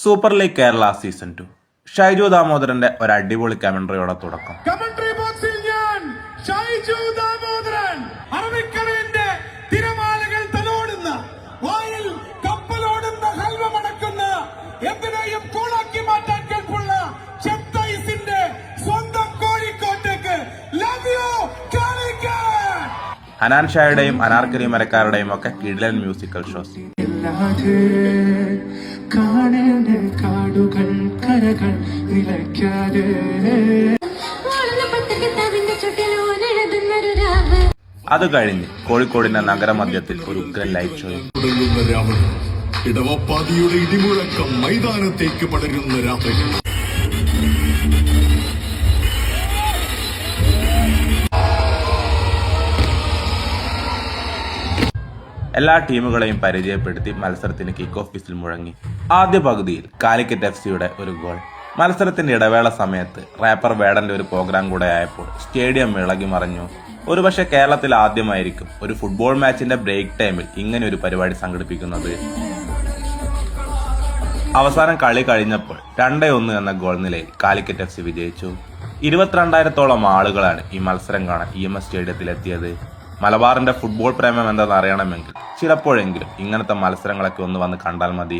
Super league Kerala season 2 Shaiju ദാമോദരന്റെ ഒരു അടിപൊളി കമന്ററിയോടെ തുടക്കം. കമന്ററി ബോക്സിൽ ഞാൻ ഷൈജു ദാമോദരൻ. അറബിക്കടലിന്റെ തിരമാലകൾ തലോടുന്ന, വായിൽ കപ്പലോടുന്ന, ഹൽവ മണക്കുന്ന, എന്തിനേയും കൂളാക്കി മാറ്റാൻ കേൾപ്പുള്ള ചെത്തൈസിന്റെ സ്വന്തം കോഴിക്കോട്ടേക്ക് ലവ് യു കാലിക്കറ്റ്. ഹനാൻ ഷായുടെയും അനാർക്കലി മരക്കാരുടെയും ഒക്കെ കിടിലൻ മ്യൂസിക്കൽ ഷോസ്. കാടുകൾ കരകൾ നിലയ്ക്കാതെ അത് കഴിഞ്ഞ് കോഴിക്കോടിന്റെ നഗരമധ്യത്തിൽ ഒരു ഉഗ്രൻ ലൈറ്റ് ഷോയും. ഇടവപ്പാതിയുടെ ഇടിമുഴക്കം മൈതാനത്തേക്ക് പടരുന്ന രാത്രി. എല്ലാ ടീമുകളെയും പരിചയപ്പെടുത്തി മത്സരത്തിന് കിക്ക് ഓഫ് വിസിൽ മുഴങ്ങി. ആദ്യ പകുതിയിൽ കാലിക്കറ്റ് FC-യുടെ ഒരു ഗോൾ. മത്സരത്തിന്റെ ഇടവേള സമയത്ത് റാപ്പർ വേടന്റെ ഒരു പ്രോഗ്രാം കൂടെ ആയപ്പോൾ സ്റ്റേഡിയം ഇളകി മറിഞ്ഞു. ഒരുപക്ഷെ കേരളത്തിൽ ആദ്യമായിരിക്കും ഒരു ഫുട്ബോൾ മാച്ചിന്റെ ബ്രേക്ക് ടൈമിൽ ഇങ്ങനെ ഒരു പരിപാടി സംഘടിപ്പിക്കുന്നത്. അവസാനം കളി കഴിഞ്ഞപ്പോൾ 2-1 എന്ന ഗോൾ നിലയിൽ കാലിക്കറ്റ് FC വിജയിച്ചു. 22,000-ഓളം ആളുകളാണ് ഈ മത്സരം കാണാൻ EMS സ്റ്റേഡിയത്തിലെത്തിയത്. മലബാറിന്റെ ഫുട്ബോൾ പ്രേമം എന്താണെന്ന് അറിയണമെങ്കിൽ ചിലപ്പോഴെങ്കിലും ഇങ്ങനത്തെ മത്സരങ്ങളൊക്കെ ഒന്ന് വന്ന് കണ്ടാൽ മതി.